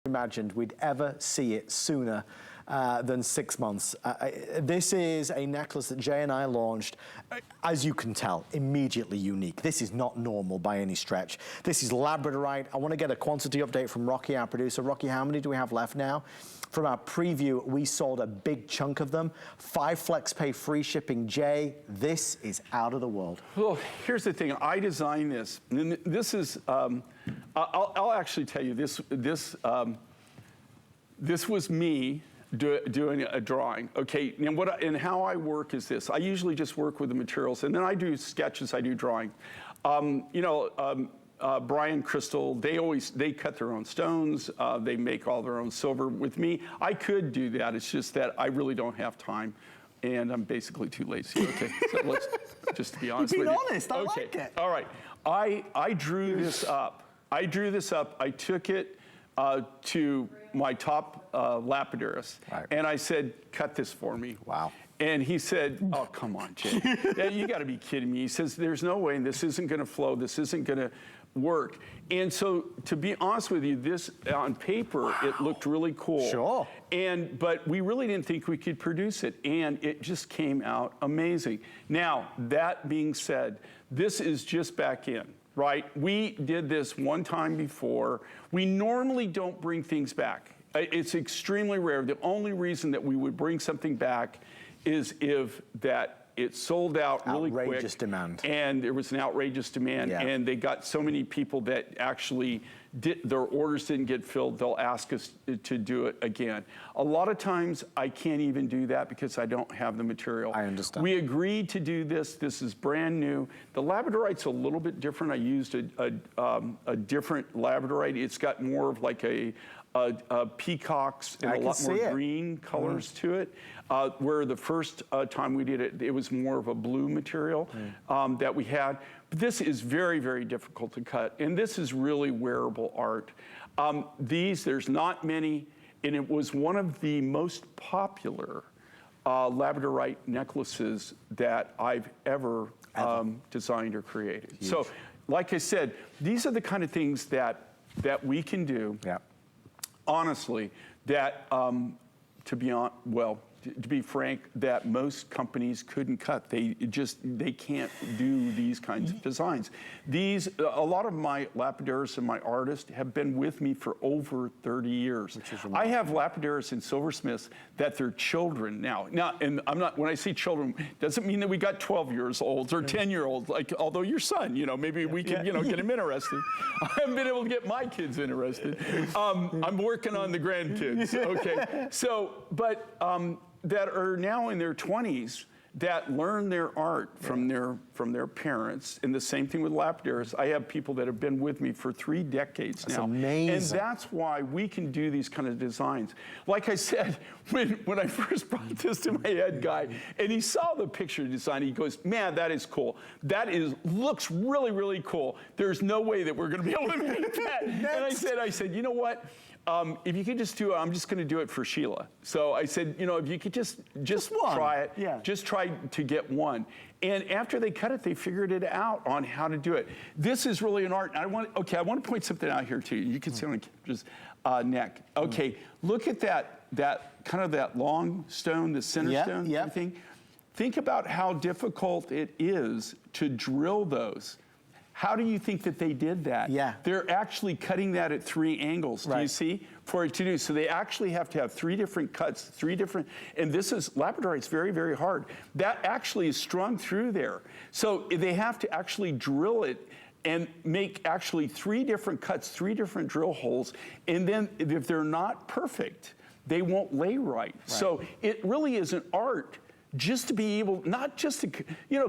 Imagined we'd ever see it sooner than 6 months. This is a necklace that Jay and I launched, as you can tell, immediately unique. This is not normal by any stretch. This is Labradorite. I want to get a quantity update from Rocky, our producer. Rocky, how many do we have left now? From our preview, we sold a big chunk of them. 5 flex pay free shipping. Jay, this is out of the world. Well, here's the thing. I designed this. And this is, I'll actually tell you, this was me doing a drawing. Okay, and how I work is this. I usually just work with the materials, and then I do sketches, I do drawing. Brian, Crystal, they cut their own stones, they make all their own silver. With me, I could do that, it's just that I really don't have time, and I'm basically too lazy. Okay, so let's, just to be honest with you. Be honest, I like it. All right, I drew this up. I took it to my top lapidurist, right, and I said, cut this for me. Wow. And he said, oh, come on, Jay. You got to be kidding me. He says, there's no way, this isn't going to flow, this isn't going to work. And so, to be honest with you, this, on paper, wow, it looked really cool. Sure. But we really didn't think we could produce it, and it just came out amazing. Now, that being said, this is just back in. Right, we did this one time before. We normally don't bring things back. It's extremely rare. The only reason that we would bring something back is if that it sold out really quick. Outrageous demand. And there was an outrageous demand, yeah, and they got so many people that actually their orders didn't get filled, they'll ask us to do it again. A lot of times I can't even do that because I don't have the material. I understand. We agreed to do this. This is brand new. The Labradorite's a little bit different. I used a different Labradorite. It's got more of like a peacocks and a lot more green colors to it. Where the first time we did it, it was more of a blue material that we had. But this is very, very difficult to cut, and this is really wearable art. There's not many, and it was one of the most popular Labradorite necklaces that I've ever designed or created. Huge. So, like I said, these are the kind of things that we can do. Yeah. Honestly, that to be frank, that most companies couldn't cut. They can't do these kinds of designs. A lot of my lapidarists and my artists have been with me for over 30 years. I have lapidarists and silversmiths that they're children now. And when I say children, doesn't mean that we got 12-year-olds or 10-year-olds, like, although your son, maybe we can, get him interested. I haven't been able to get my kids interested. I'm working on the grandkids, okay? So, but, that are now in their 20s that learn their art from their parents, and the same thing with lapidarists. I have people that have been with me for 3 decades now. That's amazing. And that's why we can do these kind of designs. Like I said, when I first brought this to my head guy, and he saw the picture design, he goes, man, that is cool. Looks really, really cool. There's no way that we're gonna be able to make that. And I said, you know what? If you could just do it, I'm just going to do it for Sheila. So I said, if you could just try it, just try to get one. And after they cut it, they figured it out on how to do it. This is really an art. I want to point something out here too. You can see on Kendra's neck. Okay, look at that kind of that long stone, the center stone. Yeah. Think about how difficult it is to drill those. How do you think that they did that? Yeah. They're actually cutting that at 3 angles, do you see? For it to do. So they actually have to have 3 different cuts, and Labradorite's very, very hard. That actually is strung through there. So they have to actually drill it and make actually 3 different cuts, 3 different drill holes, and then if they're not perfect, they won't lay right. So it really is an art just to be able, not just to,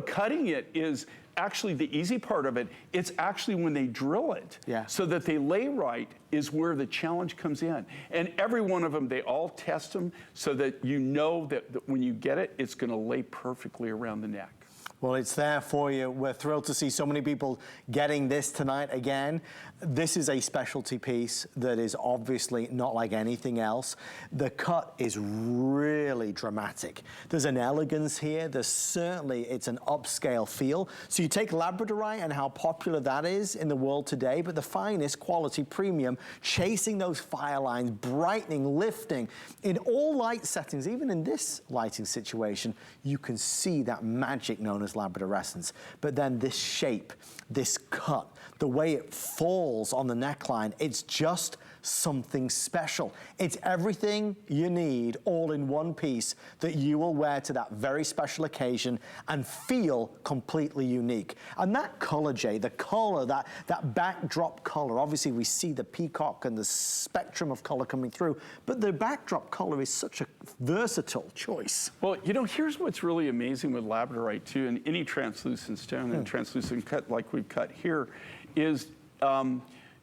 cutting it is actually the easy part of it. It's actually when they drill it so that they lay right is where the challenge comes in. And every one of them, they all test them so that that when you get it, it's gonna lay perfectly around the neck. Well, it's there for you. We're thrilled to see so many people getting this tonight again. This is a specialty piece that is obviously not like anything else. The cut is really dramatic. There's an elegance here. There's certainly, it's an upscale feel. So you take Labradorite and how popular that is in the world today, but the finest quality premium, chasing those fire lines, brightening, lifting. In all light settings, even in this lighting situation, you can see that magic known as labradorescence. But then this shape, this cut, the way it falls on the neckline, it's just something special. It's everything you need all in one piece that you will wear to that very special occasion and feel completely unique. And that color, Jay, the color, that backdrop color, obviously we see the peacock and the spectrum of color coming through, but the backdrop color is such a versatile choice. Well, you know, here's what's really amazing with Labradorite too, and any translucent stone and translucent cut like we've cut here, is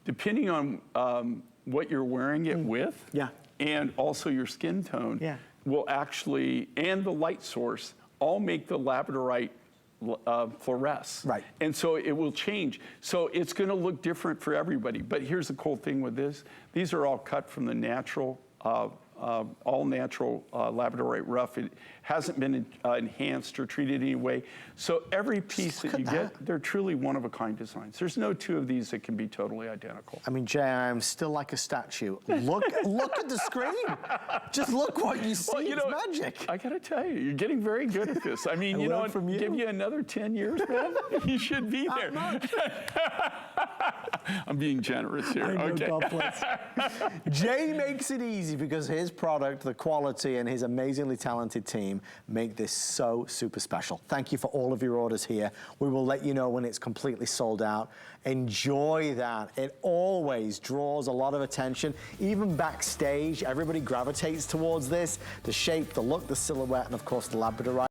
depending on what you're wearing it with, and also your skin tone, will actually, and the light source, all make the Labradorite fluoresce. Right. And so it will change. So it's gonna look different for everybody. But here's the cool thing with this. These are all cut from the natural, all natural Labradorite rough. It hasn't been enhanced or treated any way. So every piece that you get, they're truly one-of-a-kind designs. There's no two of these that can be totally identical. I mean, Jay, I'm still like a statue. Look at the screen. Just look what you see. Well, you know, it's magic. I gotta tell you, you're getting very good at this. I mean, you know, give you another 10 years, man, you should be there. I'm being generous here. I know, God bless. Jay makes it easy because his product, the quality, and his amazingly talented team make this so super special. Thank you for all of your orders here. We will let you know when it's completely sold out. Enjoy that. It always draws a lot of attention. Even backstage, everybody gravitates towards this. The shape, the look, the silhouette, and of course the Labradorite.